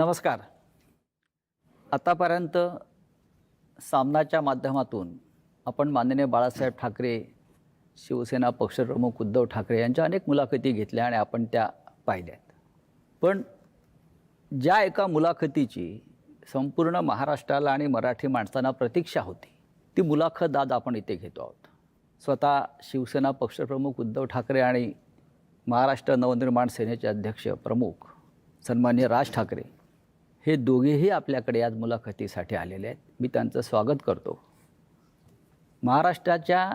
नमस्कार. आतापर्यंत सामनाच्या माध्यमातून आपण माननीय बाळासाहेब ठाकरे, शिवसेना पक्षप्रमुख उद्धव ठाकरे यांच्या अनेक मुलाखती घेतल्या आणि आपण त्या पाहिल्यात. पण ज्या एका मुलाखतीची संपूर्ण महाराष्ट्राला आणि मराठी माणसांना प्रतीक्षा होती, ती मुलाखत आज आपण इथे घेतो आहोत. स्वतः शिवसेना पक्षप्रमुख उद्धव ठाकरे आणि महाराष्ट्र नवनिर्माण सेनेचे अध्यक्ष प्रमुख सन्माननीय राज ठाकरे हे दोघेही आपल्याकडे आज मुलाखतीसाठी आलेले आहेत. मी त्यांचं स्वागत करतो. महाराष्ट्राच्या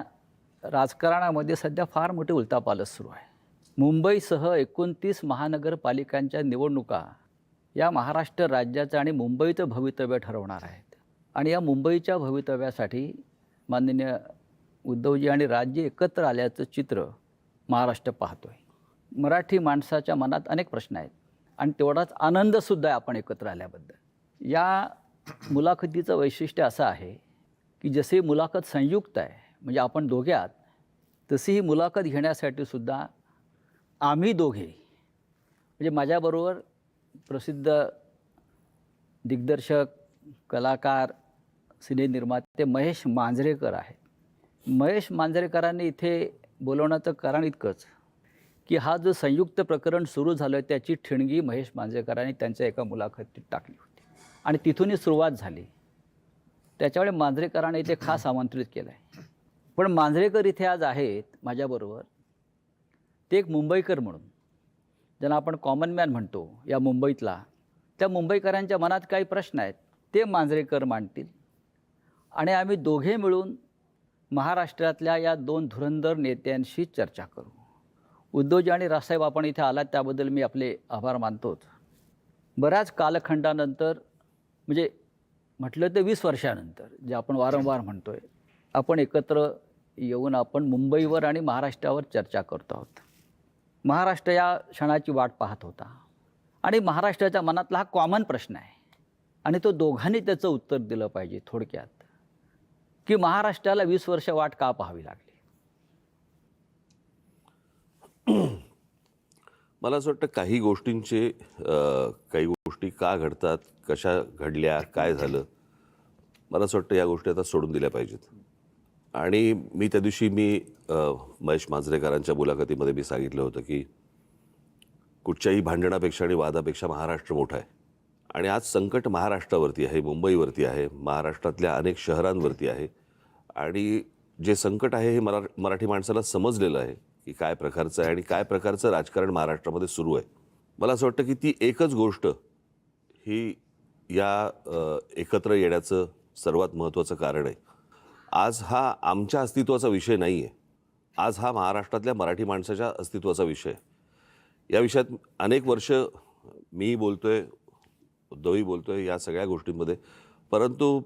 राजकारणामध्ये सध्या फार मोठी उलथापालथ सुरू आहे. मुंबईसह 29 महानगरपालिकांच्या निवडणुका या महाराष्ट्र राज्याचं आणि मुंबईचं भवितव्य ठरवणार आहेत. आणि या मुंबईच्या भवितव्यासाठी माननीय उद्धवजी आणि राज्य एकत्र आल्याचं चित्र महाराष्ट्र पाहतो आहे. मराठी माणसाच्या मनात अनेक प्रश्न आहेत आणि तेवढाच आनंदसुद्धा आहे आपण एकत्र आल्याबद्दल. या मुलाखतीचं वैशिष्ट्य असं आहे की जशी मुलाखत संयुक्त आहे, म्हणजे आपण दोघे आहात, तशी ही मुलाखत घेण्यासाठी सुद्धा आम्ही दोघे, म्हणजे माझ्याबरोबर प्रसिद्ध दिग्दर्शक, कलाकार, सिनेनिर्माते महेश मांजरेकर आहेत. महेश मांजरेकरांनी इथे बोलवण्याचं कारण इतकंच की हा जो संयुक्त प्रकरण सुरू झालं त्याची ठिणगी महेश मांजरेकरांनी त्यांच्या एका मुलाखतीत टाकली होती आणि तिथूनही सुरुवात झाली. त्याच्यामुळे मांजरेकरांनी इथे खास आमंत्रित केलं आहे. पण मांजरेकर इथे आज आहेत माझ्याबरोबर. ते एक मुंबईकर म्हणून, ज्यांना आपण कॉमन मॅन म्हणतो या मुंबईतला, त्या मुंबईकरांच्या मनात काही प्रश्न आहेत ते मांजरेकर मांडतील आणि आम्ही दोघे मिळून महाराष्ट्रातल्या या दोन धुरंधर नेत्यांशी चर्चा करू. उद्धवजी आणि राजसाहेब, आपण इथे आलात त्याबद्दल मी आपले आभार मानतोच. बऱ्याच कालखंडानंतर, म्हणजे म्हटलं तर 20 वर्षानंतर, जे आपण वारंवार म्हणतो आहे, आपण एकत्र येऊन आपण मुंबईवर आणि महाराष्ट्रावर चर्चा करतो आहोत. महाराष्ट्र या क्षणाची वाट पाहत होता आणि महाराष्ट्राच्या मनातला हा कॉमन प्रश्न आहे आणि तो दोघांनी त्याचं उत्तर दिलं पाहिजे. थोडक्यात की महाराष्ट्राला 20 वर्ष वाट का पाहावी लागली? मला असं वाटतं काही गोष्टी का घडतात, कशा घडल्या, काय झालं, मला असं वाटतं या गोष्टी आता सोडून दिल्या पाहिजेत. आणि मी त्या दिवशी महेश मांजरेकरांच्या मुलाखतीमध्ये मी सांगितलं होतं की कुठच्याही भांडणापेक्षा आणि वादापेक्षा महाराष्ट्र मोठा आहे. आणि आज संकट महाराष्ट्रावरती आहे, मुंबईवरती आहे, महाराष्ट्रातल्या अनेक शहरांवरती आहे. आणि जे संकट आहे हे मराठी माणसाला समजलेलं आहे की काय प्रकारचं आहे आणि काय प्रकारचं राजकारण महाराष्ट्रामध्ये सुरू आहे. मला असं वाटतं की ती एकच गोष्ट ही या एकत्र येण्याचं सर्वात महत्त्वाचं कारण आहे. आज हा आमच्या अस्तित्वाचा विषय नाही आहे, आज हा महाराष्ट्रातल्या मराठी माणसाच्या अस्तित्वाचा विषय आहे. या विषयात अनेक वर्ष मी बोलतोय, उद्धवही बोलतोय या सगळ्या गोष्टींमध्ये. परंतु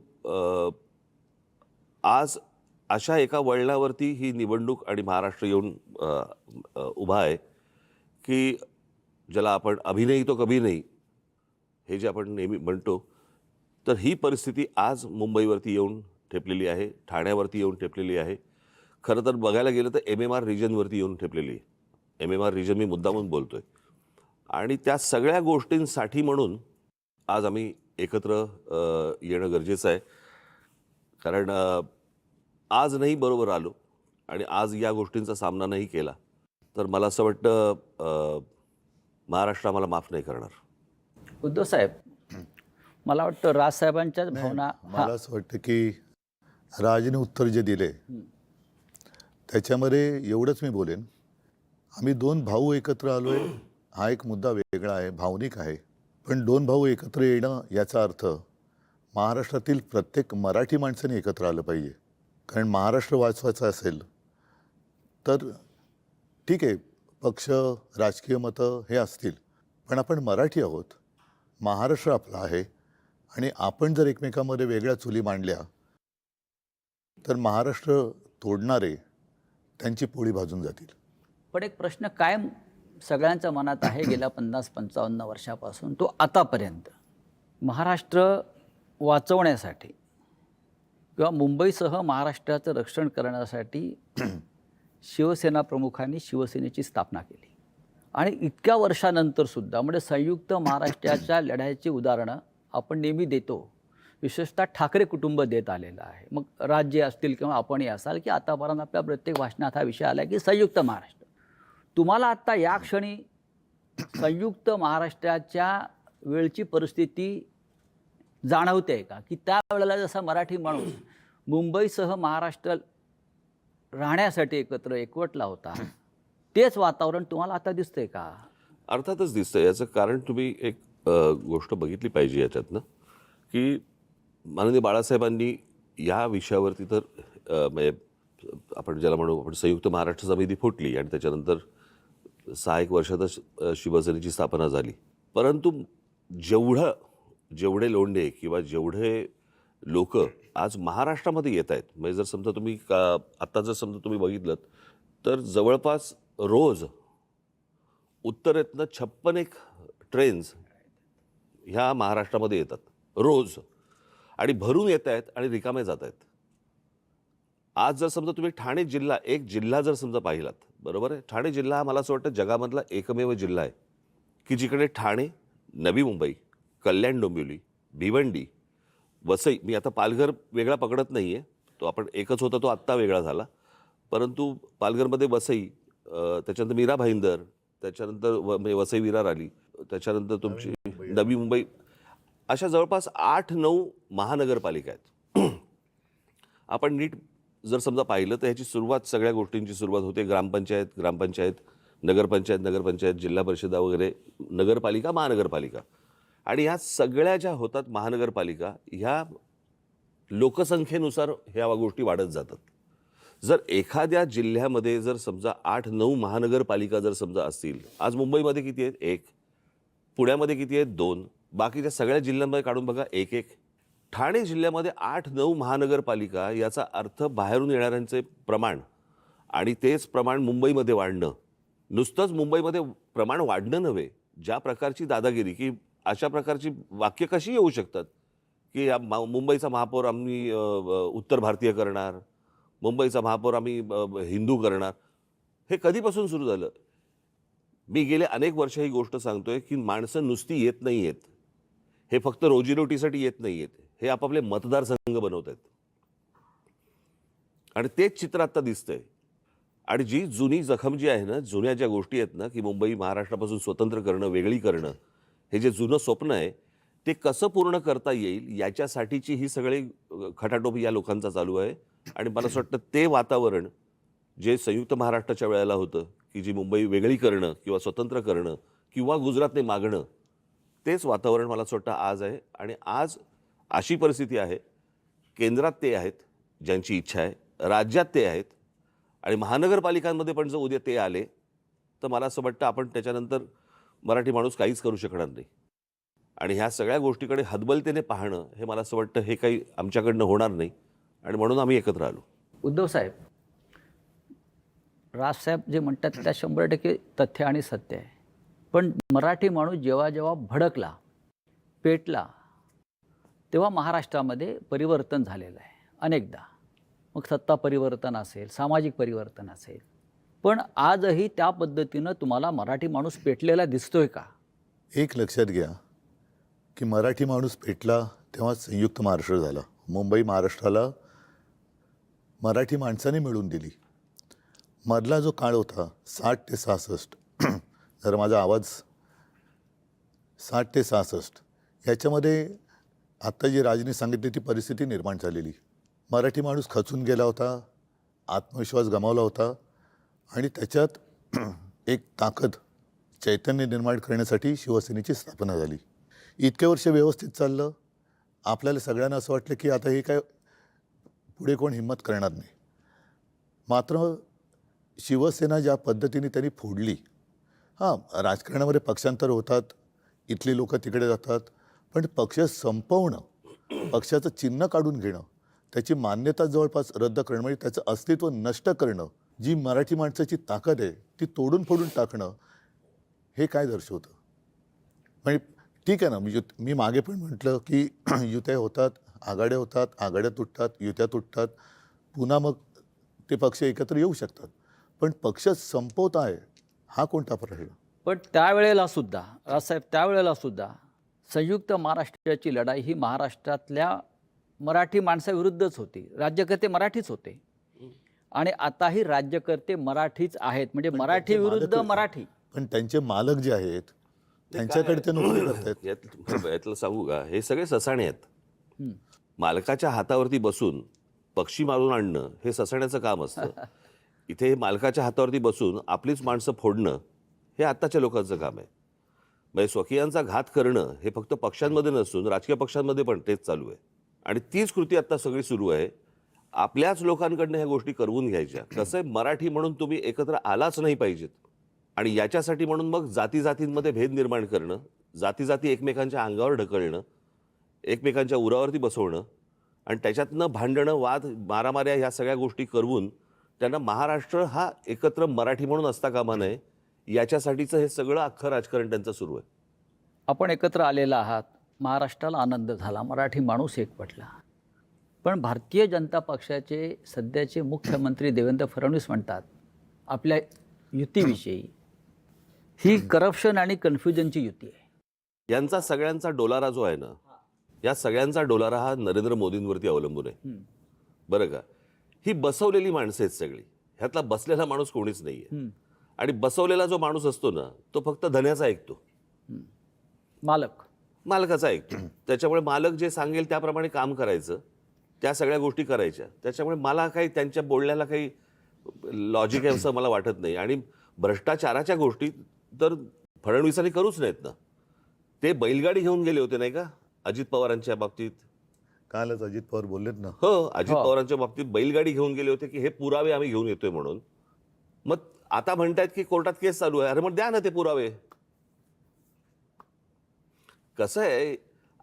आज अशा एका वळणावरती ही निवडणूक आणि महाराष्ट्र येऊन उभा आहे की ज्याला आपण अभी नहीं तो कभी नहीं हे जे आपण नेहमी म्हणतो, तर ही परिस्थिती आज मुंबईवरती येऊन ठेपलेली आहे, ठाण्यावरती येऊन ठेपलेली आहे. खरं तर बघायला गेलं तर MMR रिजनवरती येऊन ठेपलेली आहे. MMR रिजन मी मुद्दामून बोलतोय. आणि त्या सगळ्या गोष्टींसाठी म्हणून आज आम्ही एकत्र येणं गरजेचं आहे. कारण आज नाही बरोबर आलो आणि आज या गोष्टींचा सामना नाही केला तर मला असं वाटतं महाराष्ट्र आम्हाला माफ नाही करणार. उद्धव साहेब, मला वाटतं राजसाहेबांच्याच भावना. मला असं वाटतं की राजने उत्तर जे दिले त्याच्यामध्ये एवढंच मी बोलेन, आम्ही दोन भाऊ एकत्र आलो आहे हा एक मुद्दा वेगळा आहे, भावनिक आहे. पण दोन भाऊ एकत्र येणं याचा अर्थ महाराष्ट्रातील प्रत्येक मराठी माणसाने एकत्र आलं पाहिजे. कारण महाराष्ट्र वाचवायचं असेल तर ठीक आहे, पक्ष, राजकीय मतं हे असतील, पण आपण मराठी आहोत, महाराष्ट्र आपला आहे. आणि आपण जर एकमेकांमध्ये वेगळ्या चुली मांडल्या तर महाराष्ट्र तोडणारे त्यांची पोळी भाजून जातील. पण एक प्रश्न कायम सगळ्यांच्या मनात आहे गेल्या 50-55 वर्षापासून, तो आतापर्यंत. महाराष्ट्र वाचवण्यासाठी किंवा मुंबईसह महाराष्ट्राचं रक्षण करण्यासाठी शिवसेना प्रमुखांनी शिवसेनेची स्थापना केली आणि इतक्या वर्षानंतर सुद्धा म्हणजे संयुक्त महाराष्ट्राच्या लढ्याची उदाहरणं आपण नेहमी देतो. विशेषतः ठाकरे कुटुंब देत आलेलं आहे. मग राज्य असतील किंवा आपणही असाल, की आतापर्यंत आपल्या प्रत्येक भाषणात हा विषय आला की संयुक्त महाराष्ट्र. तुम्हाला आत्ता या क्षणी संयुक्त महाराष्ट्राच्या वेळची परिस्थिती जाणवते का? की त्यावेळेला जसा मराठी माणूस मुंबईसह महाराष्ट्र राहण्यासाठी एकवटला होता, तेच वातावरण तुम्हाला आता दिसतंय का? अर्थातच दिसतं. याचं कारण तुम्ही एक गोष्ट बघितली पाहिजे याच्यातनं, की माननीय बाळासाहेबांनी या विषयावरती तर म्हणजे आपण ज्याला म्हणू आपण संयुक्त महाराष्ट्र समिती फुटली आणि त्याच्यानंतर 6-1 वर्षातच शिवसेनेची स्थापना झाली. परंतु जेवढे लोंढे किंवा जेवढे लोक आज महाराष्ट्रामध्ये येत आहेत, म्हणजे जर समजा तुम्ही आत्ता जर समजा तुम्ही बघितलं तर जवळपास रोज उत्तरेतनं 56 ट्रेन्स ह्या महाराष्ट्रामध्ये येतात रोज, आणि भरून येत आहेत आणि रिकामे जात आहेत. आज जर समजा तुम्ही ठाणे जिल्हा, एक जिल्हा जर समजा पाहिलात, बरोबर आहे, ठाणे जिल्हा हा मला असं वाटतं जगामधला एकमेव जिल्हा आहे की जिकडे ठाणे, नवी मुंबई, कल्याण डोंबिवली, भिवंडी, वसई, मी आता पालघर वेगळा पकडत नाही आहे, तो आपण एकच होता, तो आत्ता वेगळा झाला, परंतु पालघरमध्ये वसई, त्याच्यानंतर मीरा भाईंदर, त्याच्यानंतर म्हणजे वसई विरार आली, त्याच्यानंतर तुमची नवी मुंबई, अशा जवळपास 8-9 महानगरपालिका आहेत. आपण नीट जर समजा पाहिलं तर ह्याची सुरुवात, सगळ्या गोष्टींची सुरुवात होते ग्रामपंचायत, नगरपंचायत, जिल्हा परिषदा वगैरे, नगरपालिका, महानगरपालिका, आणि ह्या सगळ्या ज्या होतात महानगरपालिका, ह्या लोकसंख्येनुसार ह्या गोष्टी वाढत जातात. जर एखाद्या जिल्ह्यामध्ये जर समजा 8-9 महानगरपालिका जर समजा असतील, आज मुंबईमध्ये किती आहेत? 1. पुण्यामध्ये किती आहेत? 2. बाकीच्या सगळ्या जिल्ह्यांमध्ये काढून बघा 1-1. ठाणे जिल्ह्यामध्ये 8-9 महानगरपालिका, याचा अर्थ बाहेरून येणाऱ्यांचे प्रमाण आणि तेच प्रमाण मुंबईमध्ये वाढणं, नुसतंच मुंबईमध्ये प्रमाण वाढणं नव्हे, ज्या प्रकारची दादागिरी, की अशा प्रकारची वाक्य कशी येऊ शकतात की मुंबईचा महापौर आम्ही उत्तर भारतीय करणार, मुंबईचा महापौर आम्ही हिंदू करणार. हे कधीपासून सुरू झालं? मी गेले अनेक वर्ष ही गोष्ट सांगतोय की माणसं नुसती येत नाही आहेत, हे फक्त रोजीरोटीसाठी येत नाही आहेत, हे आपापले मतदारसंघ बनवत आहेत, आणि तेच चित्र आता दिसतंय. आणि जी जुनी जखम जी आहे ना, जुन्या ज्या गोष्टी आहेत ना, की मुंबई महाराष्ट्रापासून स्वतंत्र करणं, वेगळी करणं, हे जे जुनं स्वप्न आहे ते कसं पूर्ण करता येईल याच्यासाठीची ही सगळी खटाटोप या लोकांचा चालू आहे. आणि मला असं वाटतं ते वातावरण जे संयुक्त महाराष्ट्राच्या वेळेला होतं, की जी मुंबई वेगळी करणं किंवा स्वतंत्र करणं किंवा गुजरातने मागणं, तेच वातावरण मला असं वाटतं आज आहे. आणि आज अशी परिस्थिती आहे, केंद्रात ते आहेत ज्यांची इच्छा आहे, राज्यात ते आहेत, आणि महानगरपालिकांमध्ये पण जर उद्या ते आले तर मला असं वाटतं आपण त्याच्यानंतर मराठी माणूस काहीच करू शकणार नाही. आणि ह्या सगळ्या गोष्टीकडे हतबलतेने पाहणं, हे मला असं वाटतं हे काही आमच्याकडनं होणार नाही, आणि म्हणून आम्ही एकत्र आलो. उद्धव साहेब, राजसाहेब जे म्हणतात त्या 100% तथ्य आणि सत्य आहे. पण मराठी माणूस जेव्हा जेव्हा भडकला, पेटला, तेव्हा महाराष्ट्रामध्ये परिवर्तन झालेलं आहे अनेकदा. मग सत्ता परिवर्तन असेल, सामाजिक परिवर्तन असेल, पण आजही त्या पद्धतीनं तुम्हाला मराठी माणूस पेटलेला दिसतोय का? एक लक्षात घ्या की मराठी माणूस पेटला तेव्हा संयुक्त महाराष्ट्र झाला. मुंबई महाराष्ट्राला मराठी माणसाने मिळून दिली. मधला जो काळ होता 60 ते 66, जर माझा आवाज 60 ते 66, याच्यामध्ये आत्ता जी राजनी सांगितली ती परिस्थिती निर्माण झालेली. मराठी माणूस खचून गेला होता, आत्मविश्वास गमावला होता, आणि त्याच्यात एक ताकद, चैतन्य निर्माण करण्यासाठी शिवसेनेची स्थापना झाली. इतके वर्ष व्यवस्थित चाललं. आपल्याला सगळ्यांना असं वाटलं की आता हे काय पुढे कोण हिंमत करणार नाही. मात्र शिवसेना ज्या पद्धतीने त्यांनी फोडली, राजकारणामध्ये पक्षांतर होतात, इथली लोक तिकडे जातात, पण पक्ष संपवणं, पक्षाचं चिन्ह काढून घेणं, त्याची मान्यता जवळपास रद्द करणं, म्हणजे त्याचं अस्तित्व नष्ट करणं, जी मराठी माणसाची ताकद आहे ती तोडून फोडून टाकणं, हे काय दर्शवतं? म्हणजे ठीक आहे ना, मी मागे पण म्हटलं की युत्या होतात, आघाड्या होतात, आघाड्या तुटतात, युत्या तुटतात, पुन्हा मग ते पक्ष एकत्र येऊ शकतात, पण पक्ष संपवत आहे हा कोणता प्रश्न? पण त्यावेळेला सुद्धा राजसाहेब त्यावेळेला सुद्धा संयुक्त महाराष्ट्राची लढाई ही महाराष्ट्रातल्या मराठी माणसाविरुद्धच होती. राज्यकर्ते मराठीच होते आणि आताही राज्यकर्ते मराठीच आहेत. म्हणजे मराठी विरुद्ध मराठी. पण त्यांचे मालक जे आहेत त्यांच्याकडे ते नोकरी करतायत. यातलं सांगू का, हे सगळे ससाणे आहेत. मालकाच्या हातावरती बसून पक्षी मारून आणणं हे ससाण्याचं काम असतं. इथे मालकाच्या हातावरती बसून आपलीच माणसं फोडणं हे आत्ताच्या लोकांचं काम आहे. म्हणजे स्वकीयांचा घात करणं हे फक्त पक्षांमध्ये नसून राजकीय पक्षांमध्ये पण तेच चालू आहे. आणि तीच कृती आता सगळी सुरू आहे. आपल्याच लोकांकडनं ह्या गोष्टी करवून घ्यायच्या. कसं आहे, मराठी म्हणून तुम्ही एकत्र आलाच नाही पाहिजेत. आणि याच्यासाठी म्हणून मग जाती जातींमध्ये भेद निर्माण करणं, जाती जाती एकमेकांच्या अंगावर ढकलणं, एकमेकांच्या उरावरती बसवणं आणि त्याच्यातनं भांडणं, वाद, मारामाऱ्या ह्या सगळ्या गोष्टी करवून त्यांना महाराष्ट्र हा एकत्र मराठी म्हणून असता कामा नये याच्यासाठीचं हे सगळं अख्खं राजकारण त्यांचं सुरू आहे. आपण एकत्र आलेला आहात, महाराष्ट्राला आनंद झाला, मराठी माणूस एकवटला. पण भारतीय जनता पक्षाचे सध्याचे मुख्यमंत्री देवेंद्र फडणवीस म्हणतात आपल्या युतीविषयी, ही करप्शन आणि कन्फ्युजनची युती आहे. यांचा सगळ्यांचा डोलारा जो आहे ना, या सगळ्यांचा डोलारा हा नरेंद्र मोदींवरती अवलंबून आहे. बरं का, ही बसवलेली माणसं आहेत सगळी. ह्यातला बसलेला माणूस कोणीच नाही आहे. आणि बसवलेला जो माणूस असतो ना, तो फक्त धन्याचा ऐकतो, मालकाचा ऐकतो. त्याच्यामुळे मालक जे सांगेल त्याप्रमाणे काम करायचं, त्या सगळ्या गोष्टी करायच्या. त्याच्यामुळे मला काही त्यांच्या बोलण्याला काही लॉजिक आहे असं मला वाटत नाही. आणि भ्रष्टाचाराच्या गोष्टी तर फडणवीसांनी करूच नाहीत ना. ते बैलगाडी घेऊन गेले होते नाही का अजित पवारांच्या बाबतीत. कालच अजित पवार बोललेत ना. हो, अजित पवारांच्या बाबतीत बैलगाडी घेऊन गेले होते की हे पुरावे आम्ही घेऊन येतोय म्हणून. मग आता म्हणतायत की कोर्टात केस चालू आहे. अरे मग द्या ना ते पुरावे. कसं आहे,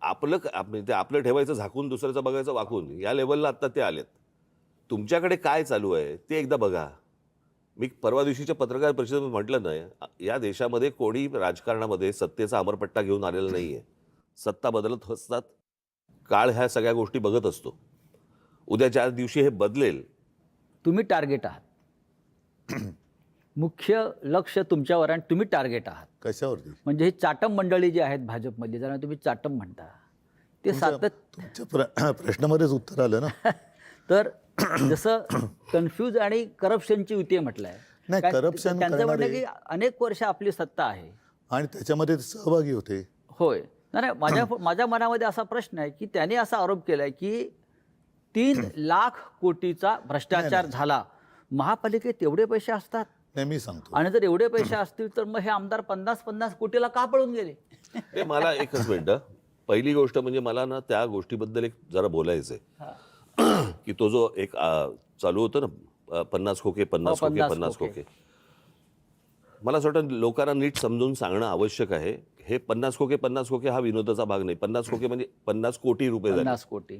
आपलं ठेवायचं झाकून, दुसऱ्याचं बघायचं वाकून, या लेवलला आता ते आलेत. तुमच्याकडे काय चालू आहे ते एकदा बघा. मी परवा दिवशीच्या पत्रकार परिषदेत म्हटलं नाही, या देशामध्ये कोणी राजकारणामध्ये सत्तेचा अमरपट्टा घेऊन आलेला नाही आहे. सत्ता बदलत असतात, काळ ह्या सगळ्या गोष्टी बघत असतो. उद्या ज्या दिवशी हे बदलेल. तुम्ही टार्गेट आहात, मुख्य लक्ष तुमच्यावर आणि तुम्ही टार्गेट आहात. कशावरती? म्हणजे ही चाटम मंडळी जी आहेत भाजपमध्ये, ज्यांना तुम्ही चाटम म्हणता, ते तुमच्या प्रश्नामध्येच उत्तर आलं ना. तर जसं कन्फ्यूज आणि करप्शनची युती म्हटलं आहे. नाही, करप्शन त्यांचं म्हणणं की अनेक वर्ष आपली सत्ता आहे आणि त्याच्यामध्ये सहभागी होते. होय. नाही, माझ्या मनामध्ये असा प्रश्न आहे की त्याने असा आरोप केलाय की 3 लाख कोटीचा भ्रष्टाचार झाला. महापालिकेत एवढे पैसे असतात? नाही, मी सांगतो. आणि जर एवढे पैसे असतील तर मग हे आमदार 50-50 कोटीला का पळून गेले? हे मला एकच मिनिट. पहिली गोष्ट म्हणजे मला ना त्या गोष्टीबद्दल एक जरा बोलायचं आहे की तो जो एक चालू होतं ना 50 खोके 50 खोके 50 खोके, मला असं वाटतं लोकांना नीट समजून सांगणं आवश्यक आहे. हे 50 खोके 50 खोके हा विनोदाचा भाग नाही. 50 खोके म्हणजे 50 कोटी रुपये झाले. 50 कोटी.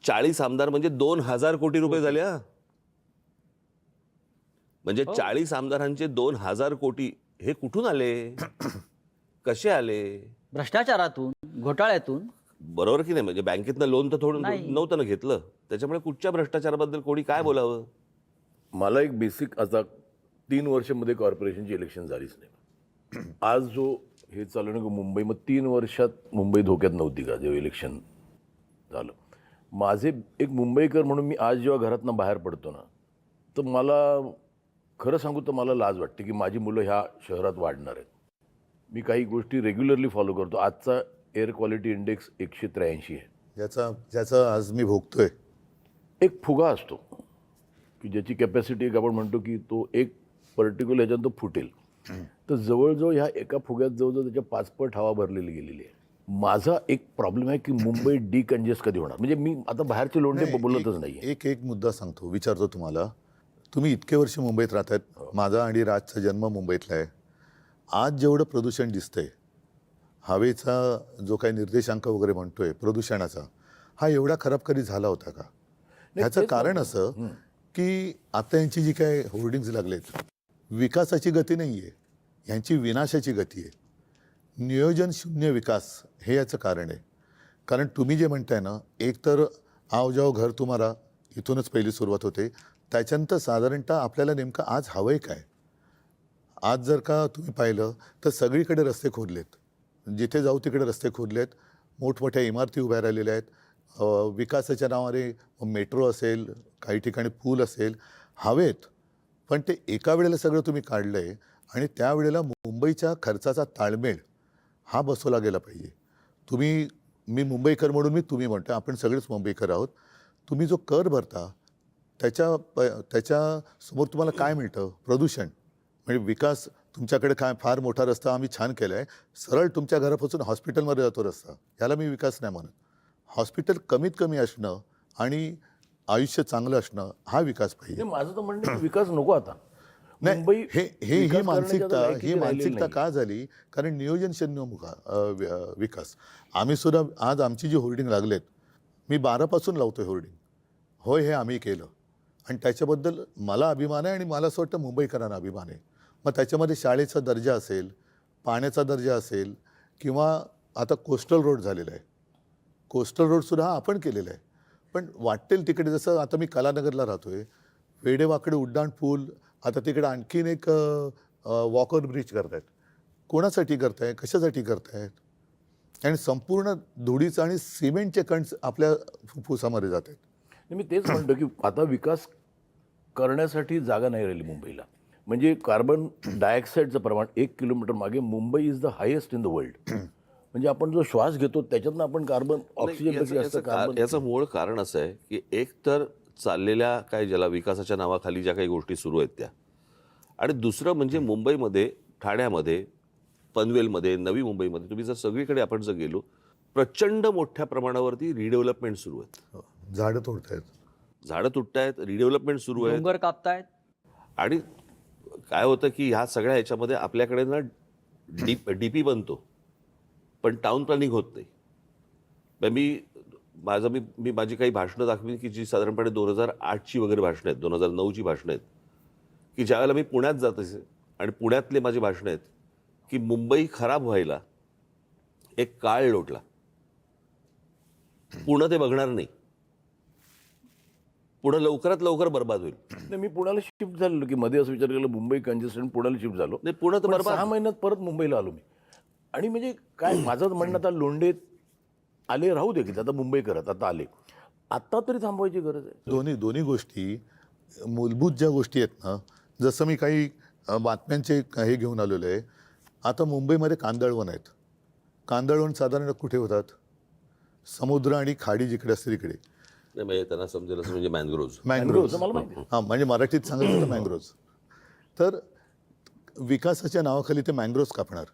40 आमदार म्हणजे 2000 कोटी रुपये झाले. म्हणजे 40 आमदारांचे 2000 कोटी हे कुठून आले, कसे आले? भ्रष्टाचारातून, घोटाळ्यातून. बरोबर की नाही? म्हणजे बँकेतनं लोन तर थोडं नव्हतं ना घेतलं. त्याच्यामुळे कुठच्या भ्रष्टाचाराबद्दल कोणी काय बोलावं? मला एक बेसिक, आता 3 वर्षामध्ये कॉर्पोरेशनची इलेक्शन झालीच नाही. आज जो हे चालू ना मुंबई, मग 3 वर्षात मुंबई धोक्यात नव्हती का जेव्हा इलेक्शन झालं? माझे एक मुंबईकर म्हणून मी आज जेव्हा घरातनं बाहेर पडतो ना, तर मला खरं सांगू तर मला लाज वाटते की माझी मुलं ह्या शहरात वाढणार आहेत. मी काही गोष्टी रेग्युलरली फॉलो करतो. आजचा एअर क्वालिटी इंडेक्स 183 आहे. ज्याचा आज मी भोगतोय. एक फुगा असतो की ज्याची कॅपॅसिटी एक आपण म्हणतो की तो एक पर्टिक्युलर ह्याच्यात तो फुटेल. तर जवळजवळ ह्या एका फुग्यात जवळजवळ त्याच्या 5 पट हवा भरलेली गेलेली आहे. माझा एक प्रॉब्लेम आहे की मुंबई डिकंजेस्ट कधी होणार? म्हणजे मी आता बाहेरचे लोंढे बोलतच नाही. एक मुद्दा सांगतो, विचारतो तुम्हाला. तुम्ही इतके वर्ष मुंबईत राहतायत. माझा आणि राजचा जन्म मुंबईतला आहे. आज जेवढं प्रदूषण दिसतंय, हवेचा जो काही निर्देशांक वगैरे म्हणतोय प्रदूषणाचा, हा एवढा खराब कधी झाला होता का? ह्याचं कारण असं की आता यांची जी काय होर्डिंग्स लागलेत, विकासाची गती नाही आहे, ह्यांची विनाशाची गती आहे. नियोजन शून्य विकास हे याचं कारण आहे. कारण तुम्ही जे म्हणताय ना, एक तर आओ जाओ घर तुम्हाला इथूनच पहिली सुरुवात होते. त्याच्यानंतर साधारणतः आपल्याला नेमकं आज हवंय काय? आज जर का तुम्ही पाहिलं तर सगळीकडे रस्ते खोदलेत, जिथे जाऊ तिकडे रस्ते खोदलेत, मोठमोठ्या इमारती उभ्या राहिलेल्या आहेत. विकासाच्या नावाने मेट्रो असेल, काही ठिकाणी पूल असेल, हवेत. पण ते एका वेळेला सगळं तुम्ही काढलं आहे आणि त्यावेळेला मुंबईच्या खर्चाचा ताळमेळ हा बसवला गेला पाहिजे. मी मुंबईकर म्हणून मी तुम्ही म्हणतो, आपण सगळेच मुंबईकर आहोत. तुम्ही जो कर भरता त्याच्यासमोर तुम्हाला काय मिळतं? प्रदूषण. म्हणजे विकास तुमच्याकडे काय फार मोठा रस्ता आम्ही छान केला आहे, सरळ तुमच्या घरापासून हॉस्पिटलमध्ये जातो रस्ता, ह्याला मी विकास नाही म्हणत. हॉस्पिटल कमीत कमी असणं आणि आयुष्य चांगलं असणं हा विकास पाहिजे. माझं तर म्हणणं विकास नको आता. नाही, मुंबई ही विकास करण्याची आता लायकीची ही राहिलेली मानसिकता नाही. का झाली? कारण नियोजन शून्य विकास. आम्ही सुद्धा आज आमची जी होर्डिंग लागलेत, मी 12पासून लावतोय होर्डिंग. होय, हे आम्ही केलं आणि त्याच्याबद्दल मला अभिमान आहे आणि मला असं वाटतं मुंबईकरांना अभिमान आहे. मग त्याच्यामध्ये शाळेचा दर्जा असेल, पाण्याचा दर्जा असेल, किंवा आता कोस्टल रोड झालेला आहे. कोस्टल रोडसुद्धा हा आपण केलेला आहे. पण वाटेल तिकडे, जसं आता मी कलानगरला राहतोय, वेडेवाकडे उड्डाण पूल, आता तिकडे आणखीन एक वॉकर ब्रिज करतायत. कोणासाठी करताय? कशासाठी करतायत? आणि संपूर्ण धुळीचं आणि सिमेंटचे कण आपल्या फुफ्फुसामध्ये जात आहेत. मी तेच म्हणतो की आता विकास करण्यासाठी जागा नाही राहिली मुंबईला. म्हणजे कार्बन डायऑक्साईडचं प्रमाण 1 किलोमीटर मागे Mumbai is the highest in the world. म्हणजे आपण जो श्वास घेतो त्याच्यातनं आपण कार्बन ऑक्सिजनपेक्षा जास्त कार्बन. याचं मूळ कारण असं आहे की एक तर चाललेल्या काय ज्याला विकासाच्या नावाखाली ज्या काही गोष्टी सुरू आहेत त्या, आणि दुसरं म्हणजे मुंबईमध्ये, ठाण्यामध्ये, पनवेलमध्ये, नवी मुंबईमध्ये तुम्ही जर सगळीकडे आपण जर गेलो, प्रचंड मोठ्या प्रमाणावरती रिडेव्हलपमेंट सुरू आहेत. झाडं तोडतायत, झाडं तुटतायत, रिडेव्हलपमेंट सुरू आहे. डोंगर कापतायत. आणि काय होतं की ह्या सगळ्या ह्याच्यामध्ये आपल्याकडे ना डीपी बनतो पण टाउन प्लॅनिंग होत नाही. मी माझी काही भाषणं दाखवीन की जी साधारणपणे 2008ची वगैरे भाषणं आहेत, 2009ची भाषणं आहेत, की ज्यावेळेला मी पुण्यात जात असे आणि पुण्यातले माझी भाषणं आहेत की मुंबई खराब व्हायला एक काळ लोटला, पुणे ते बघणार नाही, पुणे लवकरात लवकर बर्बाद होईल. नाही, मी पुण्याला शिफ्ट झालेलो की मध्ये असं विचार केला मुंबई कंजेस्टेड, पुण्याला शिफ्ट झालो. नाही, पुणे तर पण बर्बाद. 6 महिन्यात परत मुंबईला आलो मी. आणि म्हणजे काय माझं म्हणणं, आता लोंढे आले राहू दे की आता मुंबई करत आता आले, आत्ता तरी थांबवायची गरज आहे. दोन्ही गोष्टी मूलभूत ज्या गोष्टी आहेत ना, जसं मी काही बातम्यांचे हे घेऊन आलेलो आहे. आता मुंबईमध्ये कांदळवन आहेत. कांदळवन साधारण कुठे होतात? समुद्र आणि खाडी जिकडे असते तिकडे. नाही, म्हणजे त्यांना समजेल असं म्हणजे मॅनग्रोव्ज. मँग्रोव्ज मला माहिती आहे. हां, म्हणजे मराठीत सांगायचं तर मँग्रोव्ज. तर विकासाच्या नावाखाली ते मँग्रोव्ज कापणार.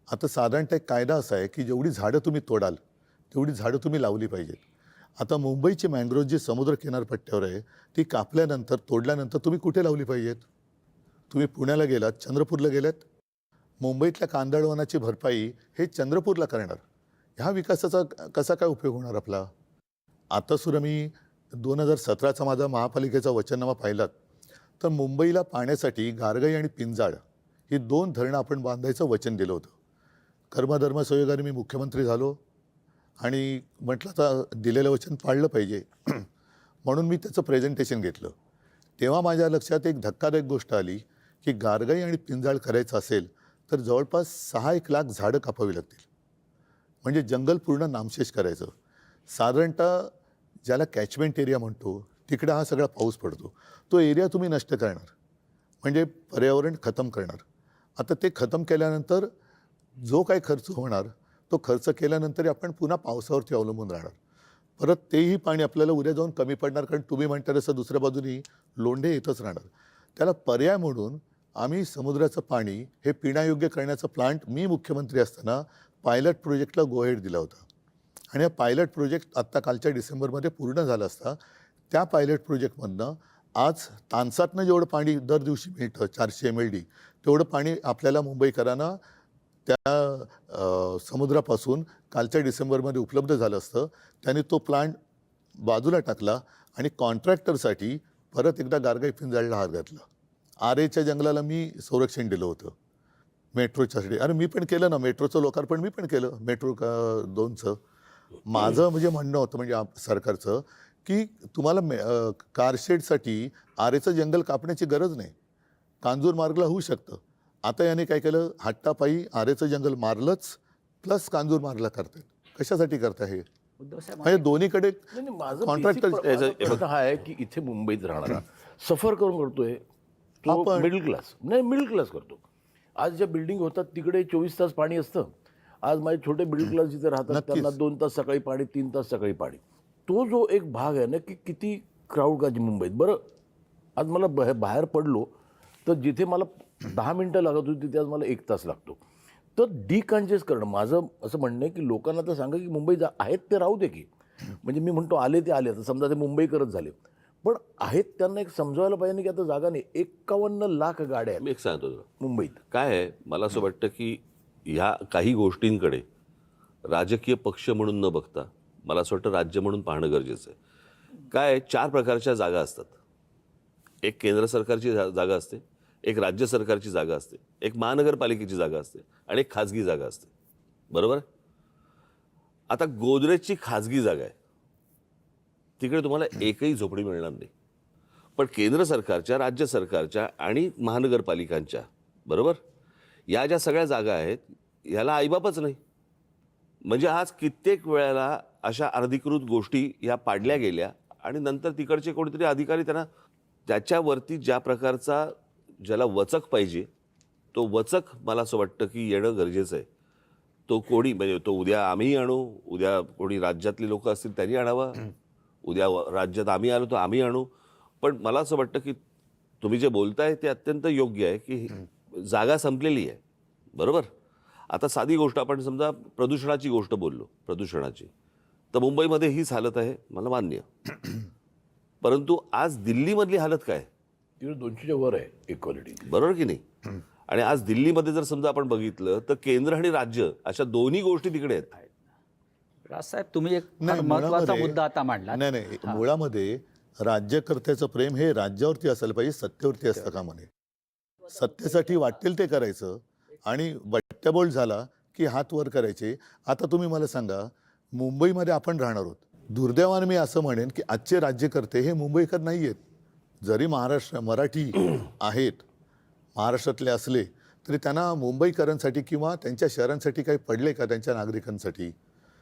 आता साधारणतः एक कायदा असा आहे की जेवढी झाडं तुम्ही तोडाल तेवढी झाडं तुम्ही लावली पाहिजेत. आता मुंबईची मँग्रोव्ज जी समुद्र किनारपट्ट्यावर आहे ती कापल्यानंतर, तोडल्यानंतर तुम्ही कुठे लावली पाहिजेत? तुम्ही पुण्याला गेलात, चंद्रपूरला गेलात, मुंबईतल्या कांदळवनाची भरपाई हे चंद्रपूरला करणार. ह्या विकासाचा कसा काय उपयोग होणार आपला? आता सुद्धा मी 2017चा माझा महापालिकेचा वचननामा पाहिलात तर मुंबईला पाण्यासाठी गारगाई आणि पिंजाळ ही 2 धरणं आपण बांधायचं वचन दिलं होतं. कर्मधर्मसंयोगाने मी मुख्यमंत्री झालो आणि म्हटलं आता दिलेलं वचन पाळलं पाहिजे म्हणून मी त्याचं प्रेझेंटेशन घेतलं. तेव्हा माझ्या लक्षात एक धक्कादायक गोष्ट आली की गारगाई आणि पिंजाळ करायचं असेल तर जवळपास 6-1 लाख झाडं कापावी लागतील. म्हणजे जंगल पूर्ण नामशेष करायचं. साधारणतः ज्याला कॅचमेंट एरिया म्हणतो तिकडे हा सगळा पाऊस पडतो, तो एरिया तुम्ही नष्ट करणार म्हणजे पर्यावरण खतम करणार. आता ते खतम केल्यानंतर जो काही खर्च होणार तो खर्च केल्यानंतर आपण पुन्हा पावसावरती अवलंबून राहणार. परत तेही पाणी आपल्याला उद्या जाऊन कमी पडणार, कारण तुम्ही म्हणता तसं दुसऱ्या बाजूनी लोंढे येतच राहणार. त्याला पर्याय म्हणून आम्ही समुद्राचं पाणी हे पिण्यायोग्य करण्याचा प्लांट मी मुख्यमंत्री असताना पायलट प्रोजेक्टला गो हेड दिला होता. आणि हा पायलट प्रोजेक्ट आत्ता कालच्या डिसेंबरमध्ये पूर्ण झाला असता. त्या पायलट प्रोजेक्टमधनं आज तानसातनं जेवढं पाणी दर दिवशी मिळतं 400 MLD तेवढं पाणी आपल्याला मुंबईकरांना त्या समुद्रापासून कालच्या डिसेंबरमध्ये उपलब्ध झालं असतं. त्यांनी तो प्लांट बाजूला टाकला आणि कॉन्ट्रॅक्टरसाठी परत एकदा गारगाई पिंजाळला हात घातला. आरेच्या जंगलाला मी संरक्षण दिलं होतं मेट्रोच्यासाठी. अरे मी पण केलं ना, मेट्रोचं लोकार्पण मी पण केलं, मेट्रो 2चं. माझं म्हणजे म्हणणं होतं म्हणजे सरकारचं की तुम्हाला कारशेडसाठी आरेचं जंगल कापण्याची गरज नाही, कांजूर मार्गला होऊ शकतं. आता याने काय केलं, हट्टापायी आरेचं जंगल मारलंच प्लस कांजूर मारला करतात. कशासाठी करता हे? उद्धव साहेब म्हणजे दोन्हीकडे नाही, नाही, माझं कॉन्ट्रॅक्टर माझा प्रश्न हा आहे की इथे मुंबईत राहणारा सफर करून करतोय तो आपण- मिडल क्लास, नाही मिडल क्लास करतो. आज ज्या बिल्डिंग होतात तिकडे 24 तास पाणी असतं. आज माझे छोटे मिडल क्लास जिथे राहतात नक्कीच. त्यांना 2 तास सकाळी पाणी, 3 तास सकाळी पाणी. तो जो एक भाग आहे ना की किती क्राऊड का मुंबईत. बरं आज मला बाहेर पडलो तर जिथे मला 10 मिनिटं लागत होती तिथे आज मला 1 तास लागतो. तर डिकंजेस्ट करणं माझं असं म्हणणं आहे की लोकांना तर सांगा की मुंबई आहेत ते राहू दे की. म्हणजे मी म्हणतो आले ते आले, आता समजा ते मुंबईकरच झाले, पण आहेत त्यांना एक समजायला पाहिजे की आता जागा नाही. 51 लाख गाड्या आहेत मी एक सांगतो तुला. मुंबईत. काय आहे, मला असं वाटतं की ह्या काही गोष्टींकडे राजकीय पक्ष म्हणून न बघता मला असं वाटतं राज्य म्हणून पाहणं गरजेचं आहे. काय आहे, 4 प्रकारच्या जागा असतात. एक केंद्र सरकारची जागा असते, एक राज्य सरकारची जागा असते, एक महानगरपालिकेची जागा असते आणि एक खाजगी जागा असते. बरोबर? आता गोदरेजची खाजगी जागा आहे, तिकडे तुम्हाला एकही झोपडी मिळणार नाही. पण केंद्र सरकारच्या, राज्य सरकारच्या आणि महानगरपालिकांच्या, बरोबर, या ज्या सगळ्या जागा आहेत याला आईबापच नाही. म्हणजे आज कित्येक वेळेला अशा अनधिकृत गोष्टी या पाडल्या गेल्या आणि नंतर तिकडचे कोणीतरी अधिकारी त्यांना त्याच्यावरती ज्या प्रकारचा ज्याला वचक पाहिजे तो वचक मला असं वाटतं की येणं गरजेचं आहे. तो कोणी म्हणजे तो उद्या आम्ही आणू, उद्या कोणी राज्यातली लोक असतील त्यांनी आणावा, उद्या राज्यात आम्ही आलो तर आम्ही आणू. पण मला असं वाटतं की तुम्ही जे बोलताय ते अत्यंत योग्य आहे की जागा संपलेली आहे. बरोबर? आता साधी गोष्ट आपण समजा प्रदूषणाची गोष्ट बोललो, प्रदूषणाची, तर मुंबईमध्ये हीच हालत आहे, मला मान्य. परंतु आज दिल्लीमधली हालत काय? तिकडे 200च्या वर आहे इक्वालिटी. बरोबर की नाही? आणि आज दिल्लीमध्ये जर समजा आपण बघितलं तर केंद्र आणि राज्य अशा दोन्ही गोष्टी तिकडे आहेत. राजसाहेब तुम्ही एक फार नाही, महत्वाचा मुळामध्ये- मुद्दा आता मांडला. नाही, मुळामध्ये राज्यकर्त्याचं प्रेम हे राज्यावरती असायला पाहिजे, सत्तेवरती असतं का म्हणे. सत्तेसाठी वाटेल ते करायचं आणि बट्ट्याबोळ झाला की हात वर करायचे. आता तुम्ही मला सांगा, मुंबईमध्ये आपण राहणार आहोत. दुर्दैवाने मी असं म्हणेन की आजचे राज्यकर्ते हे मुंबईकर नाही आहेत. जरी मराठी आहेत, महाराष्ट्रातले असले तरी त्यांना मुंबईकरांसाठी किंवा त्यांच्या शहरांसाठी काही पडले का त्यांच्या नागरिकांसाठी?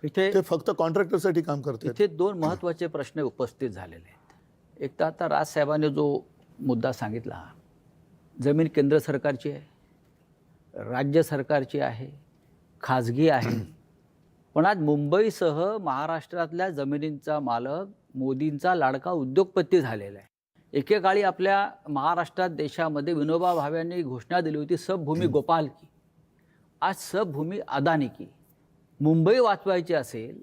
इथे ते फक्त कॉन्ट्रॅक्टरसाठी काम करतात. इथे 2 महत्त्वाचे प्रश्न उपस्थित झालेले आहेत. एक तर आता राजसाहेबांनी जो मुद्दा सांगितला, जमीन केंद्र सरकारची आहे, राज्य सरकारची आहे, खाजगी आहे. पण आज मुंबईसह महाराष्ट्रातल्या जमिनींचा मालक मोदींचा लाडका उद्योगपती झालेला आहे. एकेकाळी आपल्या महाराष्ट्रात देशामध्ये विनोबा भावेंनी घोषणा दिली होती सबभूमी गोपाल की. आज सबभूमी अदानी की. मुंबई वाचवायची असेल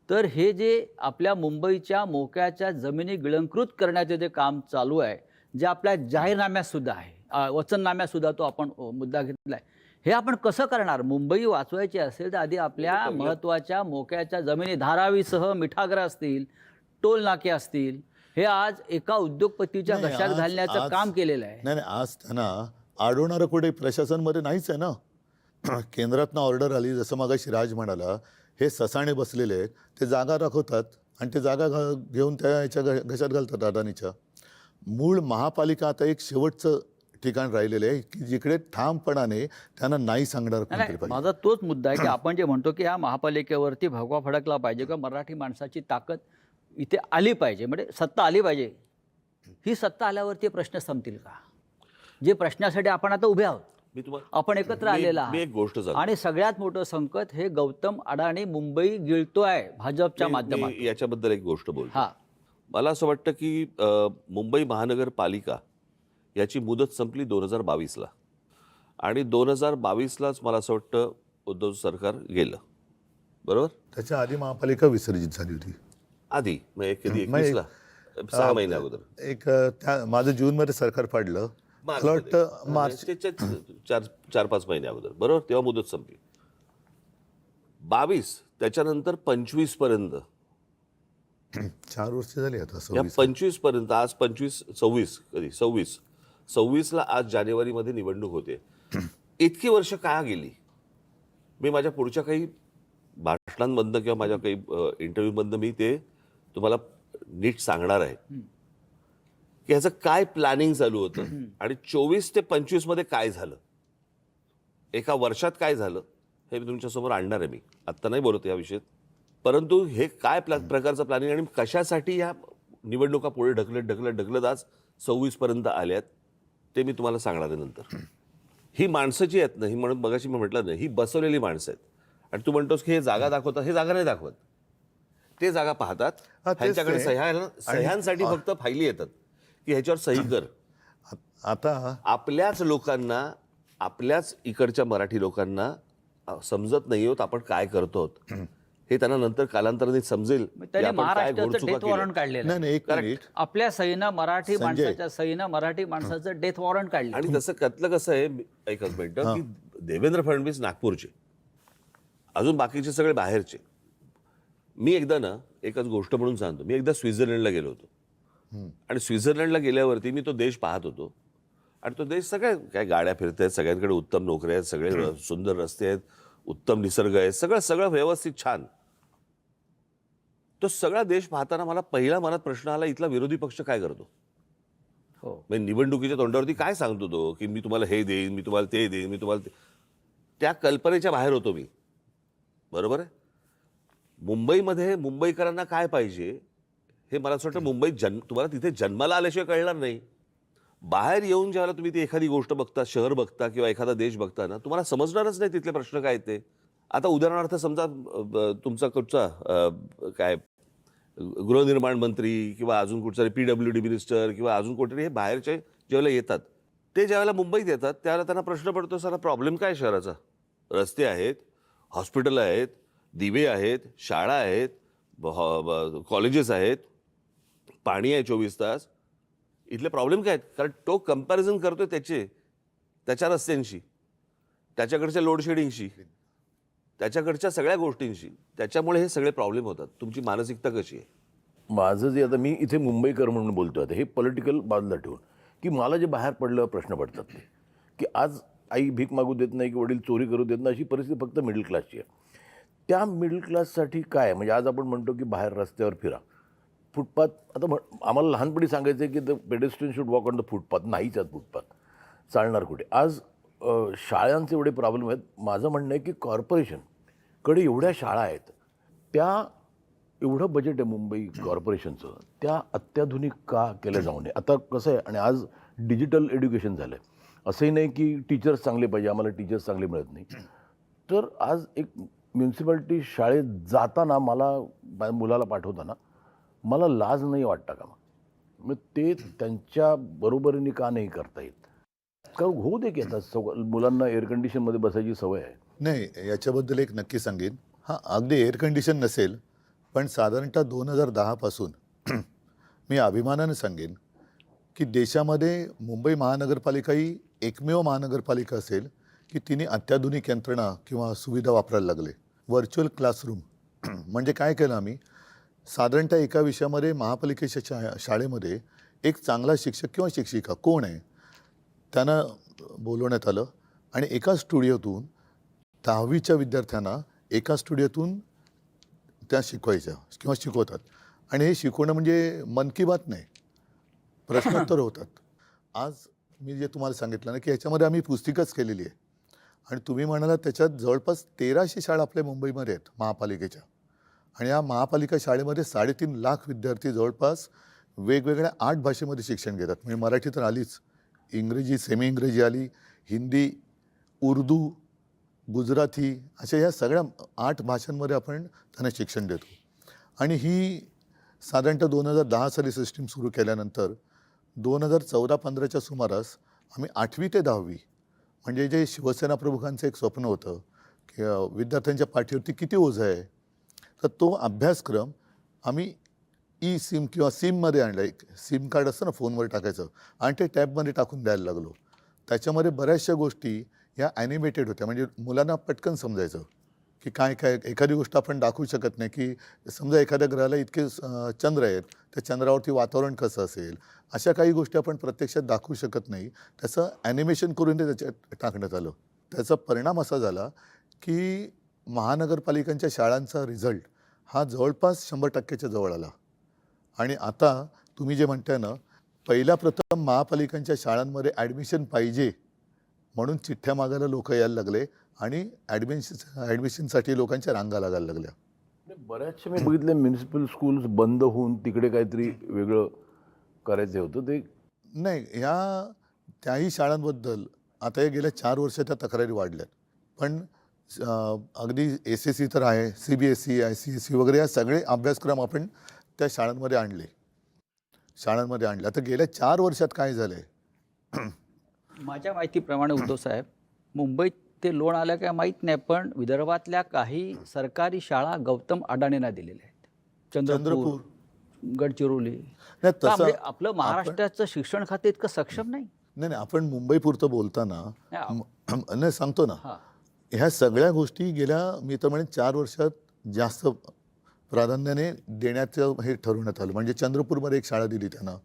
तर हे जे आपल्या मुंबईच्या मोक्याच्या जमिनी गिळंकृत करण्याचे जे काम चालू आहे, जे आपल्या जाहीरनाम्यातसुद्धा आहे, वचननाम्यातसुद्धा तो आपण मुद्दा घेतला आहे, हे आपण कसं करणार? मुंबई वाचवायची असेल तर आधी आपल्या महत्त्वाच्या मोक्याच्या जमिनी धारावीसह मिठागर असतील, टोल नाके असतील, हे आज एका उद्योगपतीच्या नाही, घशात आज- घालण्याचं आज- काम केलेलं आहे. नाही, आज त्यांना अडवणारं कुठे प्रशासनमध्ये नाहीच आहे ना. केंद्रातनं ऑर्डर आली, जसं मगाशी राज म्हणाला, हे ससाणे बसलेले आहेत, ते जागा दाखवतात आणि ते जागा घेऊन त्या याच्या घशात घालतात अदानीच्या. मूळ महापालिका आता एक शेवटचं ठिकाण राहिलेलं आहे की जिकडे ठामपणाने त्यांना नाही सांगणार कोणतरी नाही, पाहिजे. माझा तोच मुद्दा आहे की आपण जे म्हणतो की या महापालिकेवरती भगवा फडकला पाहिजे किंवा मराठी माणसाची ताकद इथे आली पाहिजे, म्हणजे सत्ता आली पाहिजे. ही सत्ता आल्यावरती प्रश्न संपतील का? जे प्रश्नासाठी आपण आता उभे आहोत, मी तुम्हाला आपण एकत्र आलेला मी एक गोष्ट सांगतो. आणि सगळ्यात मोठं संकट हे गौतम अडाणी मुंबई गिळतोय भाजपच्या माध्यमातून. मी याच्याबद्दल एक गोष्ट बोलतो. हा, मला असं वाटतं की मुंबई महानगरपालिका याची मुदत संपली 2022ला आणि 2022लाच मला असं वाटतं उद्धव सरकार गेलं. बरोबर? त्याच्या आधी महापालिका विसर्जित झाली होती. आधी म्हणजे कधी मग 21ला 6 महिन्या अगोदर त्या माझं जूनमध्ये सरकार पाडलं, मला वाटतं मार्च. 4-5 महिन्या अगोदर, बरोबर, तेव्हा मुदत संपली. 22 त्याच्यानंतर 25 पर्यंत, 4 वर्ष झाली आता. या 26. 25 पर्यंत, आज 26 कधी 26ला आज जानेवारीमध्ये निवडणूक होते. इतकी वर्ष का गेली? मी माझ्या पुढच्या काही भाषणांमधनं किंवा माझ्या काही इंटरव्ह्यूमधनं मी ते तुम्हाला नीट सांगणार आहे की ह्याचं काय प्लॅनिंग चालू होतं आणि 24 ते 25 मध्ये काय झालं. एका वर्षात काय झालं हे मी तुमच्यासमोर आणणार आहे. मी आत्ता नाही बोलत या विषयात, परंतु हे काय प्रकारचं प्लॅनिंग आणि कशासाठी ह्या निवडणुका पुढे ढकलत आज 26पर्यंत आल्यात ते मी तुम्हाला सांगणार आहे नंतर. ही माणसं जी आहेत ना, ही म्हणून मगाशी मी म्हटलं नाही, ही बसवलेली माणसं आहेत. आणि तू म्हणतोस की हे जागा दाखवतात, हे जागा नाही दाखवत, ते जागा पाहतात. हा, तेच ह्यांच्याकडे ते. सह्यांसाठी फक्त फायली येतात की ह्याच्यावर सही कर. आता आपल्याच लोकांना, आपल्याच इकडच्या मराठी लोकांना समजत नाही होत आपण काय करतो. हे त्यांना नंतर कालांतराने समजेल की त्यांनी आपण काय महाराष्ट्राचं घोडचुका डेथ वॉरंट केल्या. काढलेलं नाही आहे. नाही, एक मिनिट. आपल्या सहीनं मराठी संजय. माणसाच्या सहीनं मराठी माणसाचं डेथ वॉरंट काढलं. आणि तसं त्यातलं कसं आहे, एकच मिनिट, की देवेंद्र फडणवीस नागपूरचे, अजून बाकीचे सगळे बाहेरचे. मी एकदा ना, एकच गोष्ट म्हणून सांगतो, मी एकदा स्वित्झर्लंडला गेलो होतो. आणि स्वित्झर्लंडला गेल्यावरती मी तो देश पाहत होतो. आणि तो देश सगळ्या काय गाड्या फिरत आहेत, सगळ्यांकडे उत्तम नोकऱ्या आहेत, सगळे सुंदर रस्ते आहेत, उत्तम निसर्ग आहे, सगळं व्यवस्थित छान. तो सगळा देश पाहताना मला पहिला मनात प्रश्न आला, इथला विरोधी पक्ष काय करतो. हो. म्हणजे निवडणुकीच्या तोंडावरती काय सांगतो तो, की मी तुम्हाला हे देईन, मी तुम्हाला ते देईन, मी तुम्हाला त्या कल्पनेच्या बाहेर होतो मी. बरोबर आहे. मुंबईमध्ये मुंबईकरांना काय पाहिजे हे मला असं वाटतं मुंबईत तुम्हाला तिथे जन्माला आल्याशिवाय कळणार नाही. बाहेर येऊन ज्यावेळेला तुम्ही ती एखादी गोष्ट बघता, शहर बघता किंवा एखादा देश बघता ना, तुम्हाला समजणारच नाही तिथले प्रश्न काय ते. आता उदाहरणार्थ समजा तुमचा कुठचा काय गृहनिर्माण मंत्री किंवा अजून कुठचा PWD मिनिस्टर किंवा अजून कुठेतरी हे बाहेरचे ज्यावेळेला येतात, ते ज्यावेळेला मुंबईत येतात त्यावेळेला त्यांना प्रश्न पडतो, सारा प्रॉब्लेम काय शहराचा. रस्ते आहेत, हॉस्पिटल आहेत, दिवे आहेत, शाळा आहेत, कॉलेजेस आहेत, पाणी आहे 24 तास. इथले प्रॉब्लेम काय आहेत. कारण तो कंपॅरिझन करतोय त्याच्या रस्त्यांशी, त्याच्याकडच्या लोडशेडिंगशी, त्याच्याकडच्या सगळ्या गोष्टींशी. त्याच्यामुळे हे सगळे प्रॉब्लेम होतात. तुमची मानसिकता कशी आहे. माझं जे आता मी इथे मुंबईकर म्हणून बोलतो आता, हे पॉलिटिकल बाजूला ठेवून, की मला जे बाहेर पडल्यावर प्रश्न पडतात ते, की आज आई भीक मागू देत नाही की वडील चोरी करू देत नाही, अशी परिस्थिती फक्त मिडल क्लासची आहे. त्या मिडल क्लाससाठी काय म्हणजे आज आपण म्हणतो की बाहेर रस्त्यावर फिरा, फुटपाथ. आता आम्हाला लहानपणी सांगायचं की the pedestrian should walk on the footpath. नाहीच आज फुटपाथ, चालणार कुठे. आज शाळांचे एवढे प्रॉब्लेम आहेत. माझं म्हणणं आहे की कॉर्पोरेशनकडे एवढ्या शाळा आहेत, त्या एवढं बजेट आहे मुंबई कॉर्पोरेशनचं, त्या अत्याधुनिक का केल्या जाऊ नये. आता कसं आहे, आणि आज डिजिटल एज्युकेशन झालं आहे. असंही नाही की टीचर्स चांगले पाहिजे, आम्हाला टीचर्स चांगले मिळत नाही. तर आज एक म्युन्सिपाल्टी शाळेत जाताना मला मुलाला पाठवताना मला लाज नाही वाटता का. मग ते त्यांच्या बरोबरीने का नाही करता येत. कारण होऊ दे की आता मुलांना एअर कंडिशनमध्ये बसायची सवय आहे. नाही, याच्याबद्दल एक नक्की सांगेन. हां, अगदी एअर कंडिशन नसेल, पण साधारणतः 2010 पासून मी अभिमानाने सांगेन की देशामध्ये मुंबई महानगरपालिका ही एकमेव महानगरपालिका असेल की तिने अत्याधुनिक यंत्रणा किंवा सुविधा वापरायला लागले. व्हर्च्युअल क्लासरूम म्हणजे काय केलं आम्ही, साधारणतः एका विषयामध्ये महापालिकेच्या शाळेमध्ये एक चांगला शिक्षक किंवा शिक्षिका कोण आहे त्यांना बोलवण्यात आलं आणि एका स्टुडिओतून 10वीच्या विद्यार्थ्यांना एका स्टुडिओतून त्या शिकवायच्या किंवा शिकवतात. आणि हे शिकवणं म्हणजे मन की बात नाही, प्रश्नोत्तर होतात. आज मी जे तुम्हाला सांगितलं ना की याच्यामध्ये आम्ही पुस्तिकाच केलेली आहे. आणि तुम्ही म्हणाला त्याच्यात जवळपास 1300 शाळा आपल्या मुंबईमध्ये आहेत महापालिकेच्या. आणि या महापालिका शाळेमध्ये 3.5 लाख विद्यार्थी जवळपास वेगवेगळ्या 8 भाषेमध्ये शिक्षण घेतात. म्हणजे मराठी तर आलीच, इंग्रजी, सेमी इंग्रजी आली, हिंदी, उर्दू, गुजराती, अशा या सगळ्या 8 भाषांमध्ये आपण त्यांना शिक्षण देतो. आणि ही साधारणतः 2010 साली सिस्टीम सुरू केल्यानंतर 2014-15च्या सुमारास आम्ही 8वी ते 10वी म्हणजे जे शिवसेना प्रमुखांचं एक स्वप्न होतं की विद्यार्थ्यांच्या पाठीवरती किती ओझं आहे, तर तो अभ्यासक्रम आम्ही सिम किंवा सिममध्ये आणला. एक सिम कार्ड असतं ना फोनवर टाकायचं, आणि ते टॅबमध्ये टाकून द्यायला लागलो. त्याच्यामध्ये बऱ्याचशा गोष्टी ह्या ॲनिमेटेड होत्या, म्हणजे मुलांना पटकन समजायचं की काय काय. एखादी गोष्ट आपण दाखवू शकत नाही की समजा एखाद्या ग्रहाला इतके चंद्र आहेत, त्या चंद्रावरती वातावरण कसं असेल, अशा काही गोष्टी आपण प्रत्यक्षात दाखवू शकत नाही. त्याचं ॲनिमेशन करून ते त्याच्यात टाकण्यात आलं. त्याचा परिणाम असा झाला की महानगरपालिकांच्या शाळांचा रिझल्ट हा जवळपास 100%च्या जवळ आला. आणि आता तुम्ही जे म्हणताय ना, पहिल्या प्रथम महापालिकांच्या शाळांमध्ये ॲडमिशन पाहिजे म्हणून चिठ्ठ्या मागायला लोक यायला लागले आणि ॲडमिशनसाठी लोकांच्या रांगा लागायला लागल्या. बऱ्याचशा मी बघितले म्युनिसिपल स्कूल्स बंद होऊन तिकडे काहीतरी वेगळं करायचं होतं ते. नाही, त्याही शाळांबद्दल आता या गेल्या 4 वर्षात त्या तक्रारी वाढल्यात. पण अगदी SSE तर आहे, CBSE, ICSE वगैरे या सगळे अभ्यासक्रम आपण त्या शाळांमध्ये आणले. आता गेल्या 4 वर्षात काय झालंय? माझ्या माहितीप्रमाणे उद्धव साहेब, मुंबईत ते लोन आलं काय माहीत नाही, पण विदर्भातल्या काही सरकारी शाळा गौतम अडाणींना दिलेल्या आहेत. चंद्रपूर, गडचिरोली. नाही, तसं का म्हणजे आपलं महाराष्ट्राचं शिक्षण खाते इतकं सक्षम नाही. नाही, आपण मुंबई पुरतं बोलताना नाही सांगतो ना, हां, ह्या सगळ्या गोष्टी गेल्या मी तर म्हणेन 4 वर्षात जास्त प्राधान्याने देण्याचं हे ठरवण्यात आलं. म्हणजे चंद्रपूरमध्ये एक शाळा दिली त्यांना.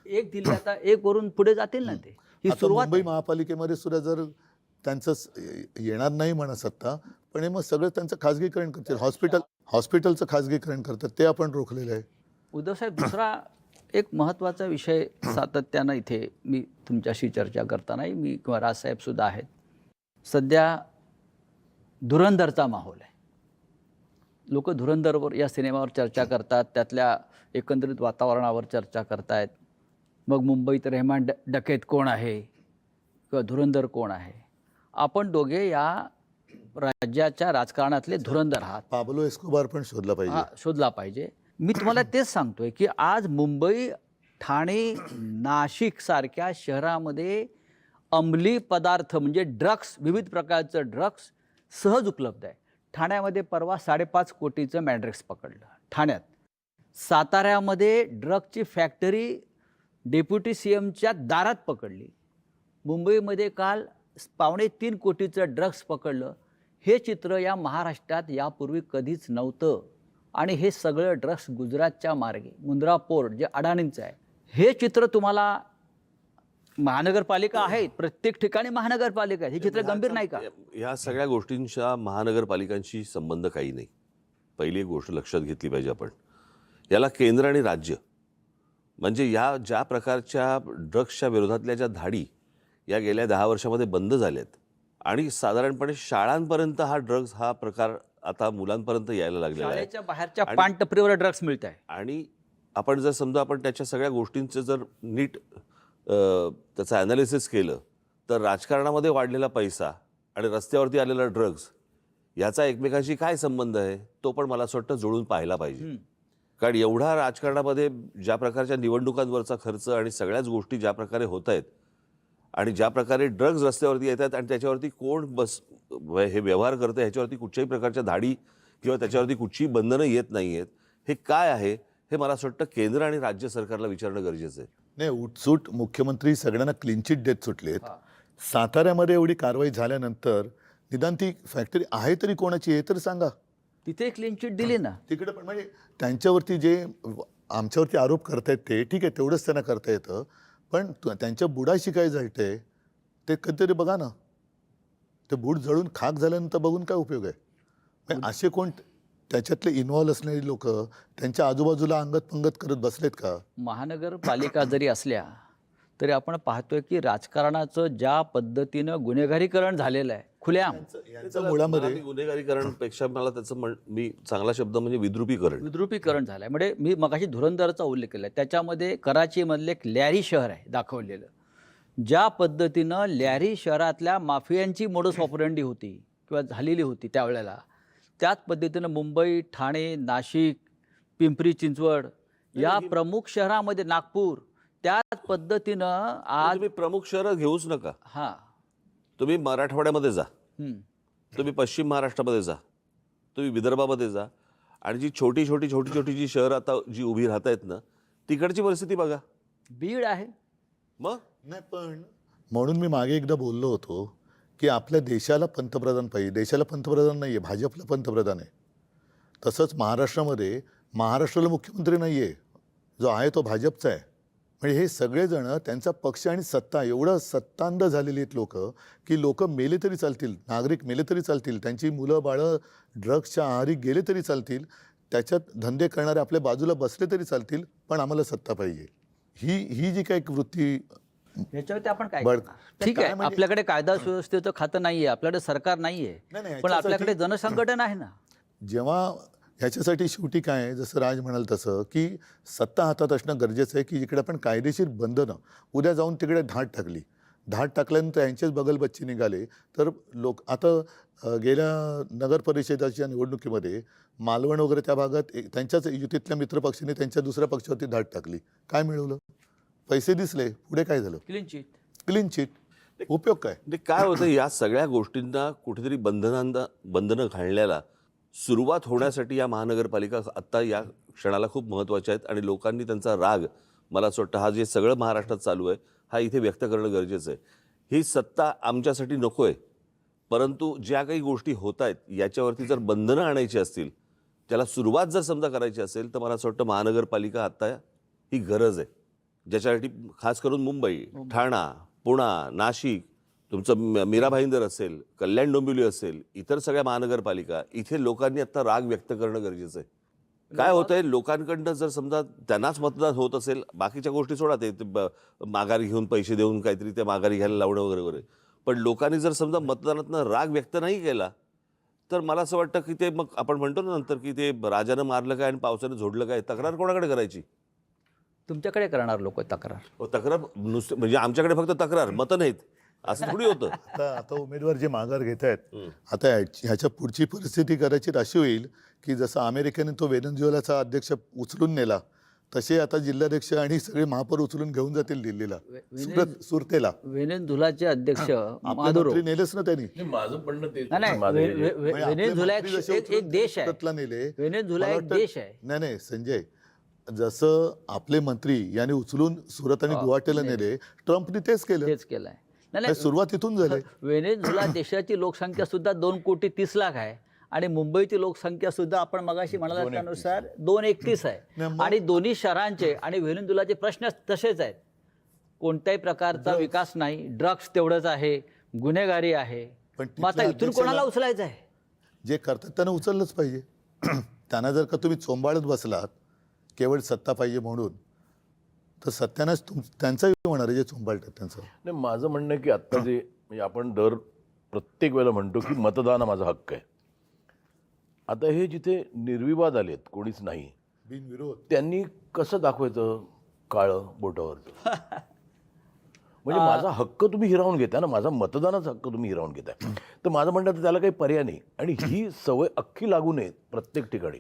एक दिली, आता एक वरून पुढे जातील ना ते. ही आता सुरुवात मुंबई आहे. महापालिकेमध्ये सुद्धा जर त्यांचं येणार नाही म्हणा सत्ता, पण हे मग सगळं त्यांचं खाजगीकरण करतील. हॉस्पिटलचं खाजगीकरण करतात, ते आपण रोखलेलं आहे. उद्धव साहेब, दुसरा एक महत्त्वाचा विषय सातत्यानं इथे मी तुमच्याशी चर्चा करतानाही मी किंवा राजसाहेबसुद्धा आहेत. सध्या धुरंधरचा माहोल आहे. लोक धुरंधरवर या सिनेमावर चर्चा करतात, त्यातल्या एकंदरीत वातावरणावर चर्चा करतायत. मग मुंबईत रेहमान डकेत कोण आहे किंवा धुरंधर कोण आहे? आपण दोघे या राज्याच्या राजकारणातले धुरंधर आहात. पाब्लो एस्कोबार पण शोधला पाहिजे. हा, शोधला पाहिजे. मी तुम्हाला तेच सांगतोय की आज मुंबई, ठाणे, नाशिक सारख्या शहरामध्ये अंमली पदार्थ म्हणजे ड्रग्स, विविध प्रकारचं ड्रग्स सहज उपलब्ध आहे. ठाण्यामध्ये परवा 5.5 कोटीचं मॅड्रेक्स पकडलं ठाण्यात. साताऱ्यामध्ये ड्रगची फॅक्टरी डेप्युटी CMच्या दारात पकडली. मुंबईमध्ये काल 2.25 कोटीचं ड्रग्स पकडलं. हे चित्र या महाराष्ट्रात यापूर्वी कधीच नव्हतं. आणि हे सगळं ड्रग्स गुजरातच्या मार्गे, मुंद्रा पोर्ट जे अडाणींचं आहे, हे चित्र तुम्हाला महानगरपालिका आहेत, प्रत्येक ठिकाणी महानगरपालिका आहेत. हे चित्र गंभीर नाही का? ह्या सगळ्या गोष्टींच्या महानगरपालिकांशी संबंध काही नाही. पहिली एक गोष्ट लक्षात घेतली पाहिजे आपण. याला केंद्र आणि राज्य, म्हणजे या ज्या प्रकारच्या ड्रग्सच्या विरोधातल्या ज्या धाडी या गेल्या 10 वर्षामध्ये बंद झाल्यात आणि साधारणपणे शाळांपर्यंत हा प्रकार आता मुलांपर्यंत यायला लागलेला आहे. शाळेच्या बाहेरच्या पानटपरीवर ड्रग्स मिळत आहे. आणि आपण जर समजा आपण त्याच्या सगळ्या गोष्टींचं जर नीट त्याचं ॲनालिसिस केलं तर राजकारणामध्ये वाढलेला पैसा आणि रस्त्यावरती आलेला ड्रग्स याचा एकमेकांशी काय संबंध आहे तो पण मला असं वाटतं जुळून पाहायला पाहिजे. कारण एवढा राजकारणामध्ये ज्या प्रकारच्या निवडणुकांवरचा खर्च आणि सगळ्याच गोष्टी ज्या प्रकारे होत आहेत आणि ज्या प्रकारे ड्रग्ज रस्त्यावरती येतात आणि त्याच्यावरती कोण हे व्यवहार करतं, ह्याच्यावरती कुठच्याही प्रकारच्या धाडी किंवा त्याच्यावरती कुठचीही बंधनं येत नाही आहेत, हे काय आहे हे मला असं वाटतं केंद्र आणि राज्य सरकारला विचारणं गरजेचं आहे. नाही, उठसूट मुख्यमंत्री सगळ्यांना क्लीन चिट देत सुटलेत. साताऱ्यामध्ये एवढी कारवाई झाल्यानंतर निदान ती फॅक्टरी आहे तरी कोणाची हे तर सांगा. तिथे क्लीन चिट दिली ना. तिकडे पण म्हणजे त्यांच्यावरती जे आमच्यावरती आरोप करतायत ते ठीक आहे, तेवढंच त्यांना करता येतं. पण त्यांच्या बुडाशी काय जळतंय ते कधीतरी बघा ना. ते बूड जळून खाक झाल्यानंतर बघून काय उपयोग आहे? म्हणजे असे कोण त्याच्यातले इन्व्हॉल्व असणारी लोक त्यांच्या आजूबाजूला अंगत पंगत करत बसलेत का? महानगरपालिका जरी असल्या तरी आपण पाहतोय की राजकारणाचं ज्या पद्धतीनं गुन्हेगारीकरण झालेलं आहे खुल्याम. यांच्या मुळामध्ये गुन्हेगारीकरणपेक्षा मला त्याचं मी चांगला शब्द म्हणजे विद्रुपीकरण झालं आहे. म्हणजे मी मगाशी धुरंधरचा उल्लेख केला, त्याच्यामध्ये कराचीमधलं एक लॅरी शहर आहे दाखवलेलं. ज्या पद्धतीनं लॅरी शहरातल्या माफियांची मोडस ऑपरेंडी होती किंवा झालेली होती त्यावेळेला, त्याच पद्धतीनं मुंबई, ठाणे, नाशिक, पिंपरी चिंचवड या प्रमुख शहरामध्ये, नागपूर, त्याच पद्धतीनं आज तुम्ही प्रमुख शहरं घेऊच नका. हां, तुम्ही मराठवाड्यामध्ये जा, तुम्ही पश्चिम महाराष्ट्रामध्ये जा, तुम्ही विदर्भामध्ये जा आणि जी छोटी जी शहरं आता जी उभी राहत आहेत ना तिकडची परिस्थिती बघा. बीड आहे. मग नाही, पण म्हणून मी मागे एकदा बोललो होतो की आपल्या देशाला पंतप्रधान पाहिजे. देशाला पंतप्रधान नाही आहे, भाजपला पंतप्रधान आहे. तसंच महाराष्ट्राला मुख्यमंत्री नाही आहे, जो आहे तो भाजपचा आहे. म्हणजे हे सगळेजण त्यांचा पक्ष आणि सत्ता एवढं सत्तांध झालेली आहेत लोक की लोक मेले तरी चालतील, नागरिक मेले तरी चालतील, त्यांची मुलं बाळं ड्रग्सच्या आहारी गेले तरी चालतील, त्याच्यात धंदे करणारे आपल्या बाजूला बसले तरी चालतील, पण आम्हाला सत्ता पाहिजे. ही जी काही वृत्ती याच्यावरती आपण काय बरं. करणार? ठीक काय आहे, म्हणजे- आपल्याकडे कायदा सुव्यवस्थेचं खातं नाहीये, आपल्याकडे सरकार नाहीये, नाही, पण याच्यासाठी- आपल्याकडे जनसंघटन आहे ना. जेव्हा ह्याच्यासाठी शेवटी काय आहे, जसं राज म्हणाल तसं की सत्ता हातात असणं गरजेचं आहे, की जिकडे आपण कायदेशीर बंधनं उद्या जाऊन तिकडे धाड टाकल्यानंतर यांचेच बगलबच्चे निघाले तर लोक आता गेल्या नगर परिषदेच्या निवडणुकीमध्ये मालवण वगैरे त्या भागात त्यांच्याच युतीतल्या मित्रपक्षाने त्यांच्या दुसऱ्या पक्षावरती धाड टाकली. काय मिळवलं? पैसे दिसले, पुढे काय झालं? Clean chit. उपयोग काय? म्हणजे काय होतं, या सगळ्या गोष्टींना कुठेतरी बंधनं घालण्याला सुरुवात होण्यासाठी या महानगरपालिका आत्ता या क्षणाला खूप महत्त्वाच्या आहेत आणि लोकांनी त्यांचा राग, मला असं वाटतं, हा जे सगळं महाराष्ट्रात चालू आहे हा इथे व्यक्त करणं गरजेचं आहे. ही सत्ता आमच्यासाठी नको आहे, परंतु ज्या काही गोष्टी होत आहेत याच्यावरती जर बंधनं आणायची असतील, त्याला सुरुवात जर समजा करायची असेल, तर मला असं वाटतं महानगरपालिका आत्ता ही गरज आहे, ज्याच्यासाठी खास करून मुंबई, ठाणा, पुणा, नाशिक, तुमचं मीरा भाईंदर असेल, कल्याण डोंबिवली असेल, इतर सगळ्या महानगरपालिका, इथे लोकांनी आत्ता राग व्यक्त करणं गरजेचं आहे. काय होतंय, लोकांकडनं जर समजा त्यांनाच मतदान होत असेल, बाकीच्या गोष्टी सोडा, ते माघारी घेऊन पैसे देऊन काहीतरी ते माघारी घ्यायला लावणं वगैरे वगैरे, पण लोकांनी जर समजा मतदानातनं राग व्यक्त नाही केला तर मला असं वाटतं की ते मग आपण म्हणतो ना नंतर की ते राजानं मारलं काय आणि पावसानं झोडलं काय, तक्रार कोणाकडे करायची? तुमच्याकडे करणार लोक तक्रार. तक्रार नुसतं म्हणजे आमच्याकडे फक्त तक्रार, मतं नाहीत, असं थोडी होतं. आता उमेदवार जे माघार घेत आहेत, आता ह्याच्या पुढची परिस्थिती कदाचित अशी होईल की जसं अमेरिकेने तो व्हेनेझुएलाचा अध्यक्ष उचलून नेला, तसे आता जिल्हाध्यक्ष आणि सगळे महापौर उचलून घेऊन जातील दिल्लीला, सुरतेला. व्हेनेझुएलाचे अध्यक्ष आपले मादुरो. मंत्री नेलेच ना त्यांनी. नाही, माझं म्हणणं तेच नाही, आहे. नाही, माझं हे- म्हणजे आपले व्हेनेझुएला मंत्री जसे एक उचलून देश आहे. सुरतला नेले. व्हेनेझुएला मला एक वाटतं- देश आहे. नाही संजय, जसं आपले मंत्री यांनी उचलून सुरत आणि गुवाहाटीला नेले, ट्रम्पने तेच केलं. तेच केलंय. हे सुरुवात इथून झाली. व्हेनेझुएला देशाची लोकसंख्या सुद्धा 2,30,00,000 आहे आणि मुंबईची लोकसंख्या सुद्धा आपण मगाशी म्हणाला त्यानुसार 231 आहे. आणि दोन्ही शहरांचे आणि व्हेनेझुएलाचे प्रश्न तसेच आहेत. कोणत्याही प्रकारचा विकास नाही, ड्रग्स तेवढंच आहे, गुन्हेगारी आहे. पण मग आता तिथल्या इथून कोणाला अध्यक्षाला- उचलायचं आहे? जे करतात त्यांना उचललंच पाहिजे. त्यांना जर का तुम्ही चोंबाळत बसलात केवळ सत्ता पाहिजे म्हणून, तर सत्यानंच त्यांचाही होणार आहे जे चोंबाळतात त्यांचं. नाही, माझं म्हणणं आहे की आत्ता जे म्हणजे आपण प्रत्येक वेळेला म्हणतो की मतदान हा माझा हक्क आहे. आता हे जिथे निर्विवाद आलेत, कोणीच नाही, बिनविरोध. त्यांनी कसं दाखवायचं काळं बोटावरचं? म्हणजे माझा हक्क तुम्ही हिरावून घेताय ना, माझा मतदानाचा हक्क तुम्ही हिरावून घेताय. तर माझं म्हणणं तर त्याला काही पर्याय नाही आणि ही सवय अख्खी लागू नये प्रत्येक ठिकाणी.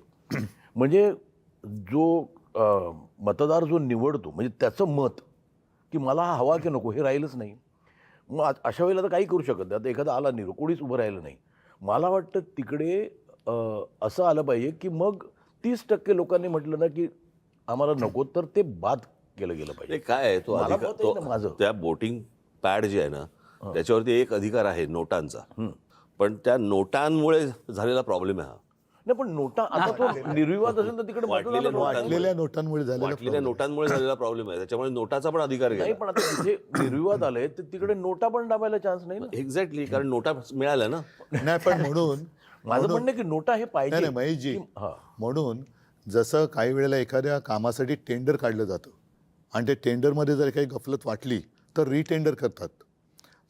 म्हणजे जो मतदार जो निवडतो म्हणजे त्याचं मत की मला हा हवा की नको हे राहिलंच नाही. मग अशा वेळेला तर काही करू शकत नाही. आता एखादा आला निरो, कोणीच उभं राहिलं नाही, मला वाटतं तिकडे असं आलं पाहिजे की मग 30% लोकांनी म्हटलं ना की आम्हाला नको, तर ते बाद केलं गेलं पाहिजे. नाही, काय आहे, तो मला अधिकार, मत आहे ना माझं. त्या वोटिंग पॅड जे आहे ना त्याच्यावरती एक अधिकार आहे नोटांचा, पण त्या नोटांमुळे झालेला प्रॉब्लेम आहे हा. नाही, पण नोटा आता तो निर्विवाद असेल तर तिकडे वाटलेल्या मतदानाला नोटा- वाटलेल्या नोटांमुळे झालेला वाटलेल्या नोटांमुळे झालेला प्रॉब्लेम आहे, त्याच्यामुळे नोटाचा पण अधिकार नाही. घ्या. पण आता जिथे निर्विवाद आले तर तिकडे नोटा पण दाबायला चान्स नाही ना. एक्झॅक्टली, कारण नोटा मिळाल्या ना. नाही, पण म्हणून माझं म्हणणं आहे की नोटा हे नाही पाहिजे. नाही महेशजी, हां. म्हणून जसं काही वेळेला एखाद्या कामासाठी टेंडर काढलं जातं आणि ते टेंडरमध्ये जर काही गफलत वाटली तर रिटेंडर करतात.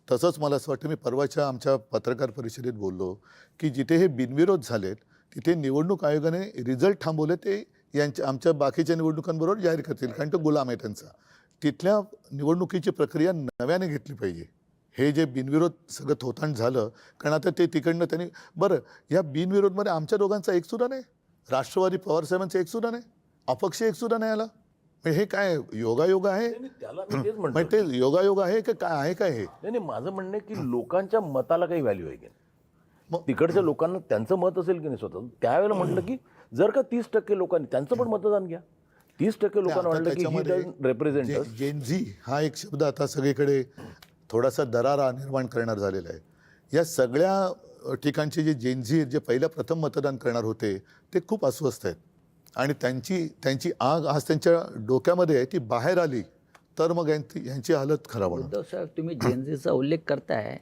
तसंच मला असं वाटतं, मी परवाच्या आमच्या पत्रकार परिषदेत बोललो की जिथे हे बिनविरोध झालेत तिथे निवडणूक आयोगाने रिझल्ट थांबवले, ते आमच्या बाकीच्या निवडणुकांबरोबर जाहीर करतील, कारण तो गुलाम आहे त्यांचा. तिथल्या निवडणुकीची प्रक्रिया नव्याने घेतली पाहिजे. हे जे बिनविरोध सगळं थोतांड झालं, कारण आता ते तिकडनं त्यांनी, बरं या बिनविरोधमध्ये आमच्या दोघांचा एकसुद्धा नाही, राष्ट्रवादी पवारसाहेबांचा एकसुद्धा नाही, अपक्ष एकसुद्धा नाही आला. हे काय योगायोग आहे? त्याला मी तेच म्हणतो. म्हणजे ते योगायोग आहे का काय आहे काय हे? नाही, माझं म्हणणं आहे की लोकांच्या मताला काही व्हॅल्यू आहे की नाही? मग तिकडच्या लोकांना त्यांचं मत असेल की नाही स्वतः, त्यावेळेला म्हटलं की जर का 30% लोकांनी त्यांचं पण मतदान घ्या. 30% लोकांना वाटलं की ही रिप्रेझेंट जेनझी हा एक शब्द आता सगळीकडे थोडासा दरारा निर्माण करणार झालेला आहे. या सगळ्या ठिकाणचे जे जेनझी जे पहिल्या प्रथम मतदान करणार होते ते खूप अस्वस्थ आहेत आणि त्यांची आग आज त्यांच्या डोक्यामध्ये आहे, ती बाहेर आली तर मग यांची हालत खराब होणार. उद्धव साहेब, तुम्ही जेनझीचा उल्लेख करताय,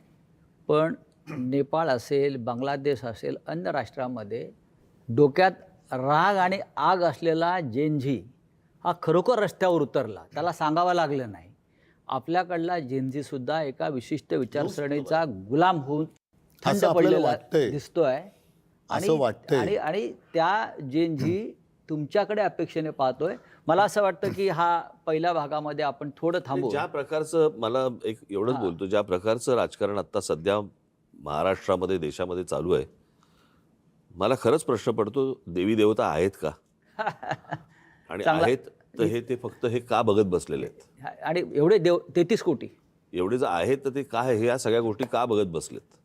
पण नेपाळ असेल, बांगलादेश असेल, अन्य राष्ट्रामध्ये डोक्यात राग आणि आग असलेला जेनझी हा खरोखर रस्त्यावर उतरला, त्याला सांगावं लागलं नाही. आपल्याकडला जेनझी सुद्धा एका विशिष्ट विचारसरणीचा गुलाम होऊन थंड असं आपल्याला पडलेला वाटतंय. दिसतोय. असं वाटतंय. आणि त्या जेनझी तुमच्याकडे अपेक्षेने पाहतोय. मला असं वाटतं की हा पहिल्या भागामध्ये आपण थोडं थांबू. ज्या प्रकारचं मला एक एवढंच बोलतो, ज्या प्रकारचं राजकारण आता सध्या महाराष्ट्रामध्ये देशामध्ये चालू आहे, मला खरंच प्रश्न पडतो, देवी देवता आहेत का? आणि चांगला- आहेत तर ते फक्त हे का बघत बसलेले आहेत? आणि एवढे 33 कोटी एवढे जर आहेत तर ते काय हे या सगळ्या गोष्टी का बघत बसलेत?